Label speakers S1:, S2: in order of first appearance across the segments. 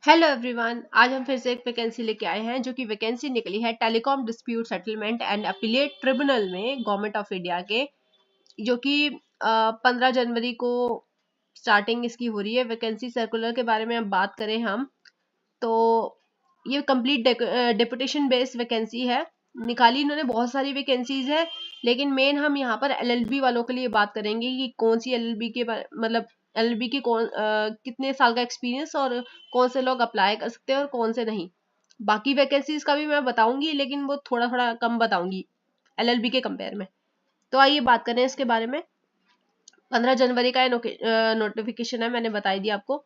S1: Hello everyone, आज हम फिर से एक वैकेंसी लेके आए हैं जो कि वैकेंसी निकली है telecom dispute settlement and appellate tribunal में गवर्नमेंट ऑफ इंडिया के, जो कि 15 जनवरी को स्टार्टिंग इसकी हो रही है। वैकेंसी सर्कुलर के बारे में अब बात करें हम तो ये कंप्लीट डेपुटेशन बेस्ड वैकेंसी है। निकाली इन्होंने बहुत सारी वैकेंसीज है, लेकिन मेन हम यहाँ पर एलएलबी वालों के लिए बात करेंगे कि कौन सी एलएलबी के मतलब एलएलबी के कितने साल का एक्सपीरियंस और कौन से लोग अप्लाई कर सकते हैं और कौन से नहीं। बाकी वैकेंसीज का भी मैं बताऊंगी, लेकिन वो थोड़ा थोड़ा कम बताऊंगी एलएलबी के कंपेयर में। तो आइए बात करें इसके बारे में। 15 जनवरी का नोटिफिकेशन है, मैंने बताई दी आपको।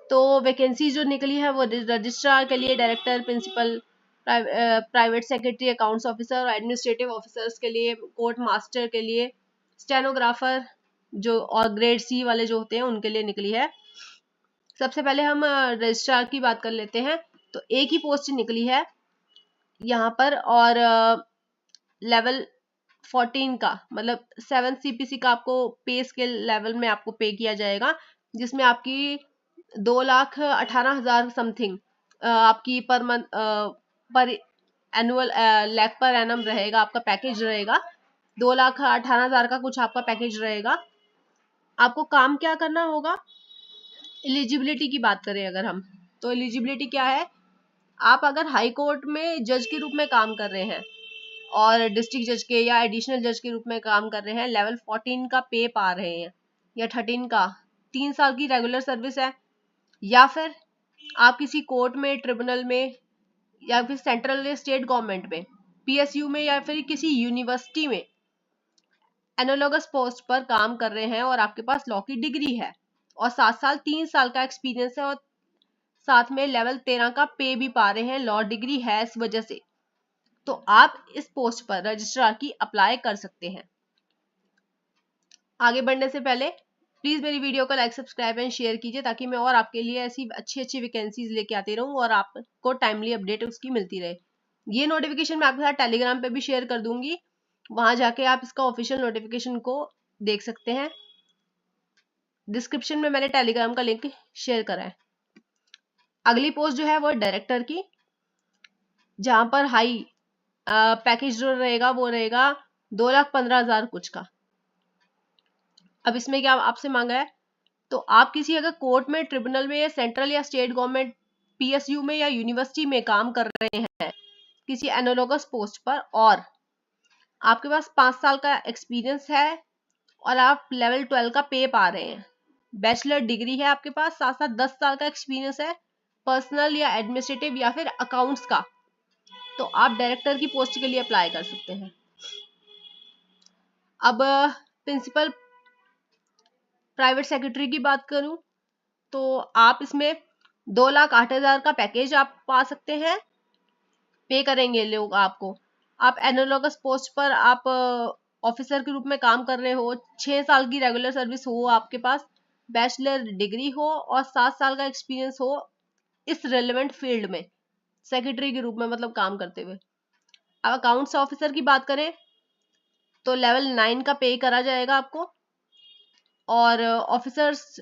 S1: तो वैकेंसी जो निकली है वो रजिस्ट्रार के लिए, director, principal, private secretary, accounts officer और एडमिनिस्ट्रेटिव ऑफिसर्स के लिए, कोर्ट मास्टर के लिए, स्टेनोग्राफर जो और ग्रेड सी वाले जो होते हैं उनके लिए निकली है। सबसे पहले हम रजिस्ट्रार की बात कर लेते हैं। तो एक ही पोस्ट निकली है यहाँ पर, और लेवल 14 का मतलब 7th CPC का आपको पे स्केल लेवल में आपको पे किया जाएगा, जिसमें आपकी 2,18,000 समथिंग आपकी पर मंथ पर एनुअल लैख पर एनम रहेगा, आपका पैकेज रहेगा। 2,18,000 का कुछ आपका पैकेज रहेगा। आपको काम क्या करना होगा? एलिजिबिलिटी की बात करें अगर हम, तो एलिजिबिलिटी क्या है? आप अगर हाई कोर्ट में जज के रूप में काम कर रहे हैं और डिस्ट्रिक्ट जज के या एडिशनल जज के रूप में काम कर रहे हैं, लेवल 14 का पे पा रहे हैं या 13 का, 3 साल की रेगुलर सर्विस है, या फिर आप किसी कोर्ट में, ट्रिब्यूनल में, या फिर सेंट्रल या स्टेट गवर्नमेंट में, पीएसयू में, या फिर किसी यूनिवर्सिटी में एनालॉगस पोस्ट पर काम कर रहे हैं और आपके पास लॉ की डिग्री है और 7 साल 3 साल का एक्सपीरियंस है और साथ में लेवल 13 का पे भी पा रहे हैं, लॉ डिग्री है इस वजह से, तो आप इस पोस्ट पर रजिस्ट्रार की अप्लाई कर सकते हैं। आगे बढ़ने से पहले प्लीज मेरी वीडियो को लाइक, सब्सक्राइब एंड शेयर कीजिए, ताकि मैं और आपके लिए ऐसी अच्छी अच्छी वैकेंसीज लेके आती रहूं और आपको टाइमली अपडेट उसकी मिलती रहे। ये नोटिफिकेशन मैं आपके साथ टेलीग्राम पे भी शेयर कर दूंगी, वहां जाके आप इसका ऑफिशियल नोटिफिकेशन को देख सकते हैं। डिस्क्रिप्शन में मैंने टेलीग्राम का लिंक शेयर करा है। अगली पोस्ट जो है वो डायरेक्टर की, जहां पर हाई पैकेज जो रहेगा वो रहेगा 2,15,000 कुछ का। अब इसमें क्या आपसे मांगा है? तो आप किसी अगर कोर्ट में, ट्रिब्यूनल में या सेंट्रल या स्टेट गवर्नमेंट पीएसयू में या यूनिवर्सिटी में काम कर रहे हैं किसी एनालॉगस पोस्ट पर, और आपके पास 5 साल का एक्सपीरियंस है और आप लेवल 12 का पे पा रहे हैं, बैचलर डिग्री है आपके पास, साथ साथ 10 साल का एक्सपीरियंस है पर्सनल या एडमिनिस्ट्रेटिव या फिर अकाउंट्स का, तो आप डायरेक्टर की पोस्ट के लिए अप्लाई कर सकते हैं। अब प्रिंसिपल प्राइवेट सेक्रेटरी की बात करूं तो आप इसमें 2,08,000 का पैकेज आप पा सकते हैं, पे करेंगे लोग आपको। आप एनालॉगस पोस्ट पर आप ऑफिसर के रूप में काम कर रहे हो, 6 साल की रेगुलर सर्विस हो आपके पास, बैचलर डिग्री हो और 7 साल का एक्सपीरियंस हो इस रेलेवेंट फील्ड में सेक्रेटरी के रूप में, मतलब काम करते हुए। अब अकाउंट्स ऑफिसर की बात करें तो लेवल 9 का पे करा जाएगा आपको, और ऑफिसर्स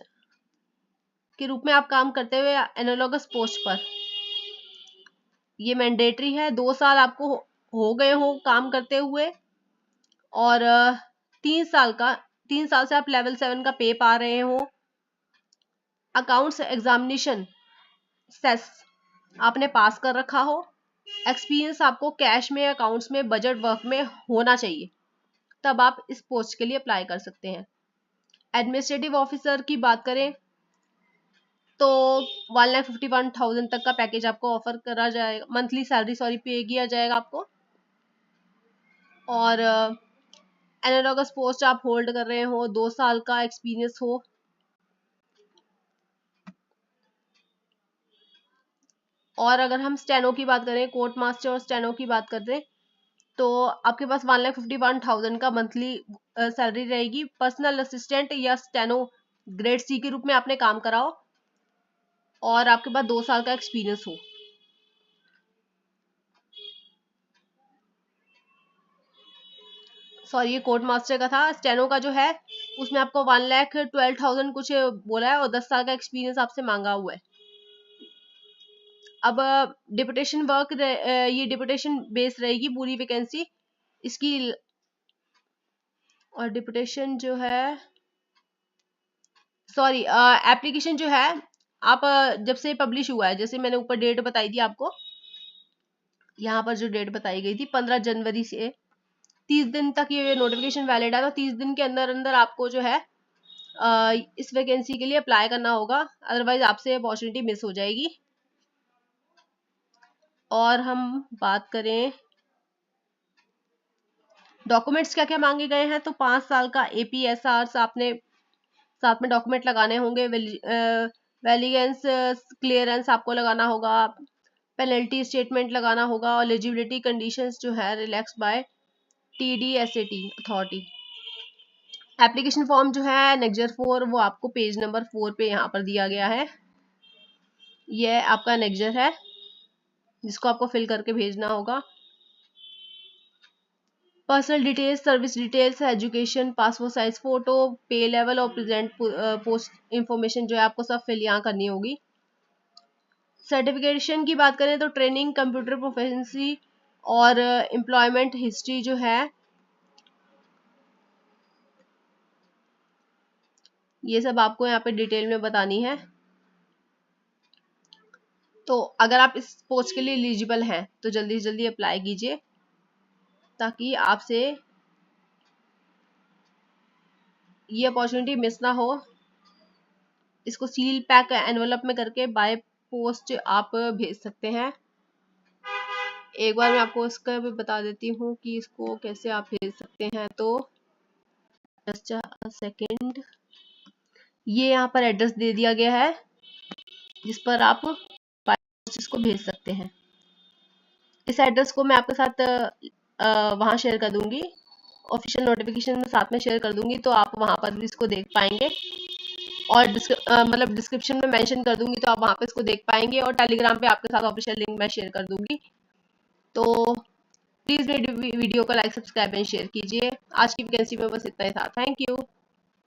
S1: के रूप में आप काम करते हुए एनालॉगस पोस्ट पर, ये मैंडेटरी है, 2 साल आपको हो गए हो काम करते हुए और 3 साल से आप लेवल 7 का पे पा रहे हो। अकाउंट्स एग्जामिनेशन सेस आपने पास कर रखा हो, एक्सपीरियंस आपको कैश में, अकाउंट्स में, बजट वर्क में होना चाहिए, तब आप इस पोस्ट के लिए अप्लाई कर सकते हैं। एडमिनिस्ट्रेटिव ऑफिसर की बात करें तो 1,51,000 तक का पैकेज आपको ऑफर करा जाएगा, मंथली सैलरी पे किया जाएगा आपको, और एनालॉगस पोस्ट आप होल्ड कर रहे हो, 2 साल का एक्सपीरियंस हो। और अगर हम स्टेनो की बात करें, कोर्ट मास्टर और स्टेनो की बात करें, तो आपके पास 1,51,000 का मंथली सैलरी रहेगी। पर्सनल असिस्टेंट या स्टेनो ग्रेड सी के रूप में आपने काम कराओ और आपके पास 2 साल का एक्सपीरियंस हो। सॉरी ये कोर्ट मास्टर का था। स्टेनो का जो है उसमें आपको 1,12,000 कुछ बोला है और 10 साल का एक्सपीरियंस आपसे मांगा हुआ है। अब डिपुटेशन वर्क ये डिपुटेशन बेस रहेगी पूरी वैकेंसी इसकी। और डिपुटेशन जो है सॉरी एप्लीकेशन जो है आप जब से पब्लिश हुआ है, जैसे मैंने ऊपर डेट बताई थी आपको, यहाँ पर जो डेट बताई गई थी 15 जनवरी से 30 दिन तक ये नोटिफिकेशन वैलिड है। तो 30 दिन के अंदर अंदर आपको जो है इस वैकेंसी के लिए अप्लाई करना होगा, अदरवाइज आपसे अपॉर्चुनिटी मिस हो जाएगी। और हम बात करें डॉक्यूमेंट्स क्या क्या मांगे गए हैं, तो 5 साल का APSR आपने साथ में डॉक्यूमेंट लगाने होंगे। वेलिगेंस क्लियरेंस आपको लगाना होगा, पेनल्टी स्टेटमेंट लगाना होगा, और एलिजिबिलिटी कंडीशंस जो है relax by TDSAT authority. Application form जो है नेक्जर 4 वो आपको पेज नंबर 4 पे यहाँ पर दिया गया है। यह आपका नेक्जर है जिसको आपको फिल करके भेजना होगा। Personal details, service details, education, passport size photo, पे लेवल और प्रेजेंट पोस्ट इंफॉर्मेशन जो है आपको सब फिल यहाँ करनी होगी। सर्टिफिकेशन की बात करें तो ट्रेनिंग, कंप्यूटर प्रोफिशिएंसी और एम्प्लॉयमेंट हिस्ट्री जो है ये सब आपको यहाँ पे डिटेल में बतानी है। तो अगर आप इस पोस्ट के लिए एलिजिबल हैं तो जल्दी से जल्दी अप्लाई कीजिए ताकि आपसे ये अपॉर्चुनिटी मिस ना हो। इसको सील पैक एनवलप में करके बाय पोस्ट आप भेज सकते हैं। एक बार मैं आपको इसका भी बता देती हूँ कि इसको कैसे आप भेज सकते हैं। तो जस्ट अ सेकेंड, ये यहाँ पर एड्रेस दे दिया गया है जिस पर आप बाय पोस्ट इसको भेज सकते हैं। इस एड्रेस को मैं आपके साथ वहाँ शेयर कर दूंगी, ऑफिशियल नोटिफिकेशन में साथ में शेयर कर दूंगी, तो आप वहाँ पर भी इसको देख पाएंगे। और मतलब डिस्क्रिप्शन में मेंशन कर दूंगी तो आप वहाँ पे इसको देख पाएंगे। और टेलीग्राम पे आपके साथ ऑफिशियल लिंक मैं शेयर कर दूंगी। तो प्लीज़ मेरी वीडियो को लाइक, सब्सक्राइब एंड शेयर कीजिए। आज की वैकेंसी में बस इतना ही था। Thank you.